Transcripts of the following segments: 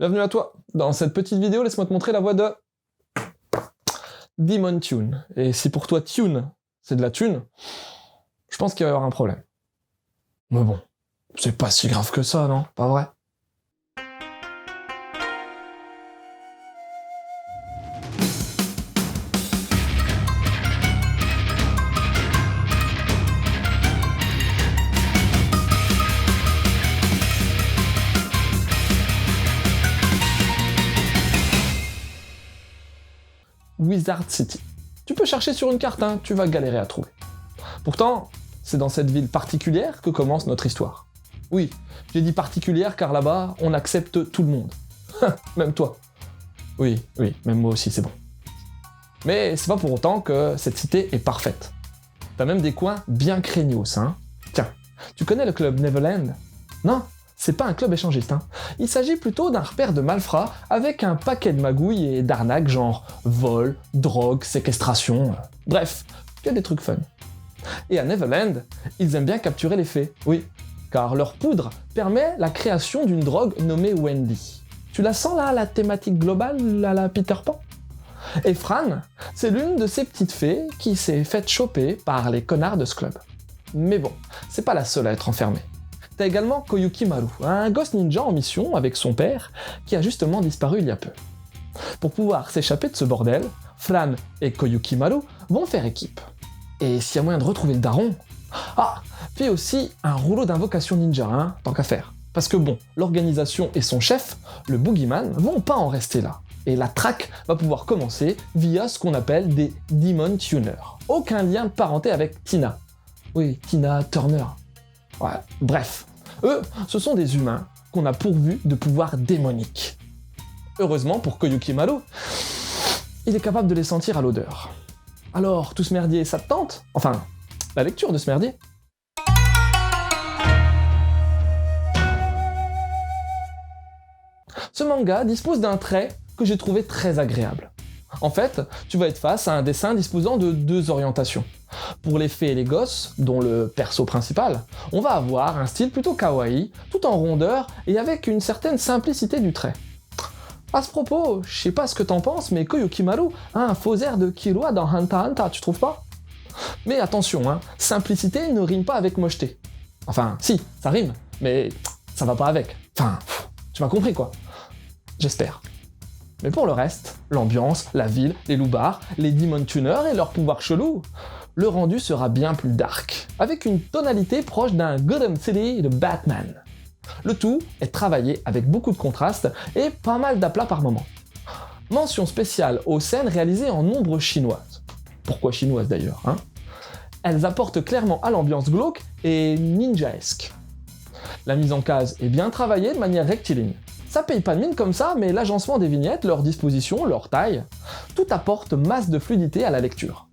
Bienvenue à toi. Dans cette petite vidéo, laisse-moi te montrer la voix de Demon Tune. Et si pour toi Tune, c'est de la thune, je pense qu'il va y avoir un problème. Mais bon, c'est pas si grave que ça, non? Pas vrai? Wizard City. Tu peux chercher sur une carte, hein, tu vas galérer à trouver. Pourtant, c'est dans cette ville particulière que commence notre histoire. Oui, j'ai dit particulière car là-bas, on accepte tout le monde. Même toi. Oui, même moi aussi, c'est bon. Mais c'est pas pour autant que cette cité est parfaite. T'as même des coins bien craignos, hein. Tiens, tu connais le club Neverland? Non, c'est pas un club échangiste, hein. Il s'agit plutôt d'un repère de malfrats avec un paquet de magouilles et d'arnaques genre vol, drogue, séquestration, bref, que des trucs fun. Et à Neverland, ils aiment bien capturer les fées, oui, car leur poudre permet la création d'une drogue nommée Wendy. Tu la sens là, la thématique globale à la Peter Pan? Et Fran, c'est l'une de ces petites fées qui s'est faite choper par les connards de ce club. Mais bon, c'est pas la seule à être enfermée. T'as également Koyuki Maru, un gosse ninja en mission avec son père, qui a justement disparu il y a peu. Pour pouvoir s'échapper de ce bordel, Fran et Koyuki Maru vont faire équipe. Et s'il y a moyen de retrouver le daron... Ah, fais aussi un rouleau d'invocation ninja, hein, tant qu'à faire. Parce que bon, l'organisation et son chef, le Boogeyman, vont pas en rester là. Et la traque va pouvoir commencer via ce qu'on appelle des Demon Tuners. Aucun lien de parenté avec Tina. Oui, Tina Turner. Ouais, bref. Eux, ce sont des humains qu'on a pourvus de pouvoirs démoniques. Heureusement pour Koyuki Maru, il est capable de les sentir à l'odeur. Alors, tout ce merdier, ça te tente? Enfin, la lecture de ce merdier. Ce manga dispose d'un trait que j'ai trouvé très agréable. En fait, tu vas être face à un dessin disposant de deux orientations. Pour les fées et les gosses, dont le perso principal, on va avoir un style plutôt kawaii, tout en rondeur et avec une certaine simplicité du trait. À ce propos, je sais pas ce que t'en penses, mais Koyuki Maru a un faux air de Killua dans Hunter x Hunter, tu trouves pas? Mais attention, hein, simplicité ne rime pas avec mocheté. Enfin, si, ça rime, mais ça va pas avec. Enfin, tu m'as compris quoi. J'espère. Mais pour le reste, l'ambiance, la ville, les loupards, les Demon Tuners et leurs pouvoirs chelous, le rendu sera bien plus dark, avec une tonalité proche d'un Gotham City de Batman. Le tout est travaillé avec beaucoup de contrastes et pas mal d'aplats par moment. Mention spéciale aux scènes réalisées en ombre chinoise. Pourquoi chinoise d'ailleurs, hein? Elles apportent clairement à l'ambiance glauque et ninjaesque. La mise en case est bien travaillée de manière rectiligne. Ça paye pas de mine comme ça, mais l'agencement des vignettes, leur disposition, leur taille, tout apporte masse de fluidité à la lecture.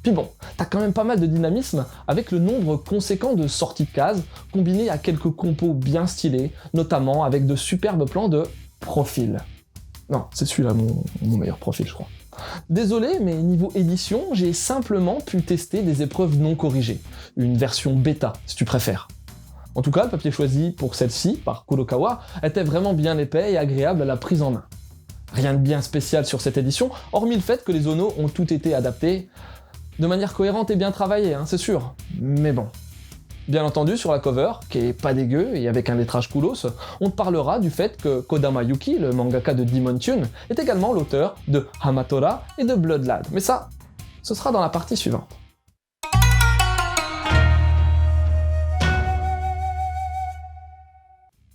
Puis bon, t'as quand même pas mal de dynamisme avec le nombre conséquent de sorties de cases, combiné à quelques compos bien stylés, notamment avec de superbes plans de profil. Non, c'est celui-là mon meilleur profil, je crois. Désolé, mais niveau édition, j'ai simplement pu tester des épreuves non corrigées, une version bêta, si tu préfères. En tout cas, le papier choisi pour celle-ci, par Kurokawa, était vraiment bien épais et agréable à la prise en main. Rien de bien spécial sur cette édition, hormis le fait que les onos ont tout été adaptés de manière cohérente et bien travaillée, hein, c'est sûr. Mais bon. Bien entendu, sur la cover, qui est pas dégueu et avec un lettrage coolos, on te parlera du fait que Kodama Yuki, le mangaka de Demon Tune, est également l'auteur de Hamatora et de Bloodlad. Mais ça, ce sera dans la partie suivante.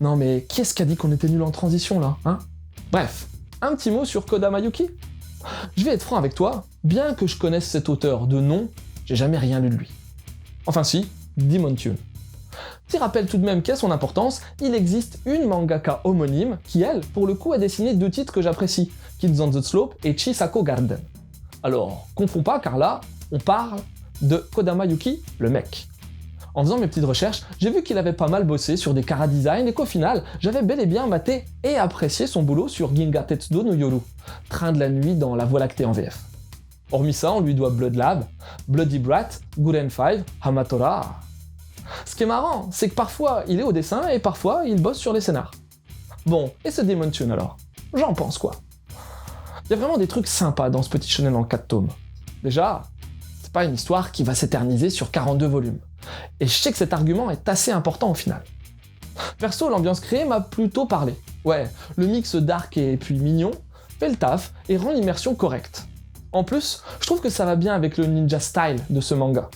Non mais qui est-ce qui a dit qu'on était nul en transition là, hein? Bref, un petit mot sur Kodama Yuki. Je vais être franc avec toi, bien que je connaisse cet auteur de nom, j'ai jamais rien lu de lui. Enfin si, Demon Tune. Petit rappel tout de même qu'à son importance, il existe une mangaka homonyme qui, elle, pour le coup, a dessiné deux titres que j'apprécie, Kids on the Slope et Chisako Garden. Alors, confonds pas car là, on parle de Kodama Yuki, le mec. En faisant mes petites recherches, j'ai vu qu'il avait pas mal bossé sur des chara-design et qu'au final, j'avais bel et bien maté et apprécié son boulot sur Ginga Tetsudo no Yoru, Train de la nuit dans la Voie lactée en VF. Hormis ça, on lui doit Bloodlab, Bloody Brat, Guren 5, Hamatora. Ce qui est marrant, c'est que parfois il est au dessin et parfois il bosse sur les scénars. Bon, et ce Demon Tune alors? J'en pense quoi? Il y a vraiment des trucs sympas dans ce petit shonen en 4 tomes. Déjà, c'est pas une histoire qui va s'éterniser sur 42 volumes. Et je sais que cet argument est assez important au final. Perso, l'ambiance créée m'a plutôt parlé. Ouais, le mix dark et puis mignon fait le taf et rend l'immersion correcte. En plus, je trouve que ça va bien avec le ninja style de ce manga.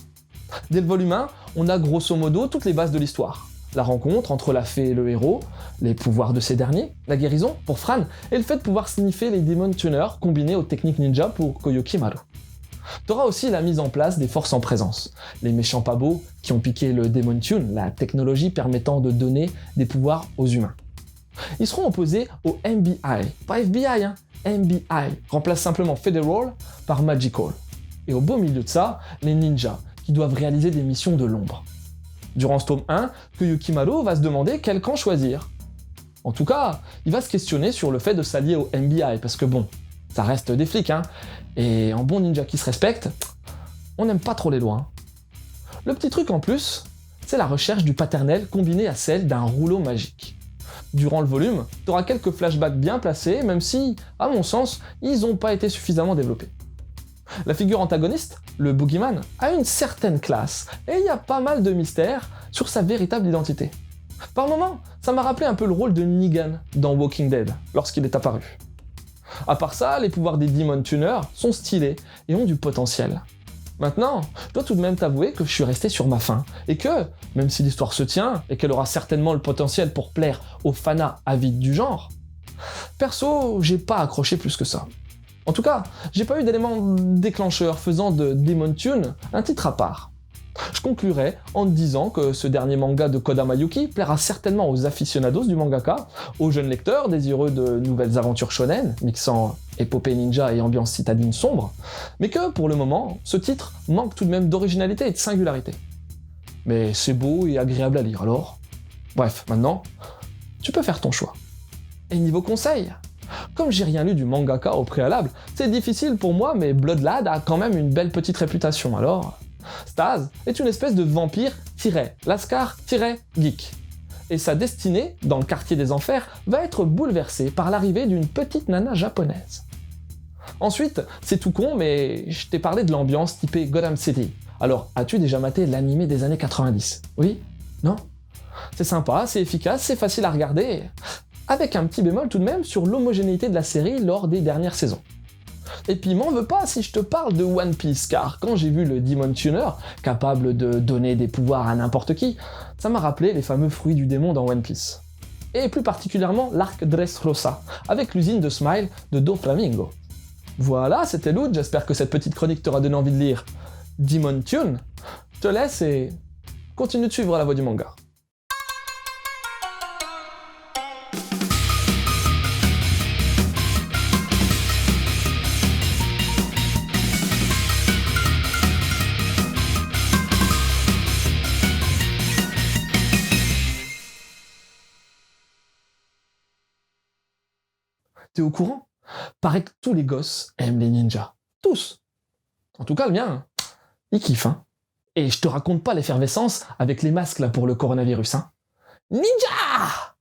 Dès le volume 1, on a grosso modo toutes les bases de l'histoire. La rencontre entre la fée et le héros, les pouvoirs de ces derniers, la guérison pour Fran, et le fait de pouvoir sniffer les Demon Tuners combinés aux techniques ninja pour Koyokimaru. T'auras aussi la mise en place des forces en présence, les méchants pas beaux qui ont piqué le Demon Tune, la technologie permettant de donner des pouvoirs aux humains. Ils seront opposés au MBI, pas FBI, hein, MBI, remplace simplement Federal par Magical. Et au beau milieu de ça, les ninjas, qui doivent réaliser des missions de l'ombre. Durant ce tome 1, Koyokimaru va se demander quel camp choisir. En tout cas, il va se questionner sur le fait de s'allier au MBI, parce que bon, ça reste des flics, hein, et en bon ninja qui se respecte, on n'aime pas trop les lois. Le petit truc en plus, c'est la recherche du paternel combinée à celle d'un rouleau magique. Durant le volume, t'auras quelques flashbacks bien placés, même si, à mon sens, ils n'ont pas été suffisamment développés. La figure antagoniste, le Boogeyman, a une certaine classe, et il y a pas mal de mystères sur sa véritable identité. Par moments, ça m'a rappelé un peu le rôle de Negan dans Walking Dead, lorsqu'il est apparu. À part ça, les pouvoirs des Demon Tuners sont stylés et ont du potentiel. Maintenant, je dois tout de même t'avouer que je suis resté sur ma faim, et que, même si l'histoire se tient, et qu'elle aura certainement le potentiel pour plaire aux fanas avides du genre, perso, j'ai pas accroché plus que ça. En tout cas, j'ai pas eu d'élément déclencheur faisant de Demon Tune un titre à part. Je conclurai en te disant que ce dernier manga de Kodama Yuki plaira certainement aux aficionados du mangaka, aux jeunes lecteurs désireux de nouvelles aventures shonen, mixant épopée ninja et ambiance citadine sombre, mais que, pour le moment, ce titre manque tout de même d'originalité et de singularité. Mais c'est beau et agréable à lire alors. Bref, maintenant, tu peux faire ton choix. Et niveau conseil, comme j'ai rien lu du mangaka au préalable, c'est difficile pour moi, mais Bloodlad a quand même une belle petite réputation, alors... Staz est une espèce de vampire-lascar-geek. Et sa destinée, dans le quartier des enfers, va être bouleversée par l'arrivée d'une petite nana japonaise. Ensuite, c'est tout con, mais je t'ai parlé de l'ambiance typée Gotham City. Alors, as-tu déjà maté l'animé des années 90? Oui? Non? C'est sympa, c'est efficace, c'est facile à regarder, avec un petit bémol tout de même sur l'homogénéité de la série lors des dernières saisons. Et puis m'en veux pas si je te parle de One Piece, car quand j'ai vu le Demon Tuner, capable de donner des pouvoirs à n'importe qui, ça m'a rappelé les fameux fruits du démon dans One Piece. Et plus particulièrement l'arc Dressrosa, avec l'usine de Smile de Doflamingo. Voilà, c'était Loot, j'espère que cette petite chronique t'aura donné envie de lire Demon Tune. Je te laisse et continue de suivre la voie du manga. T'es au courant? Paraît que tous les gosses aiment les ninjas. Tous. En tout cas, le mien, il kiffe, hein. Et je te raconte pas l'effervescence avec les masques là pour le coronavirus, hein. Ninja!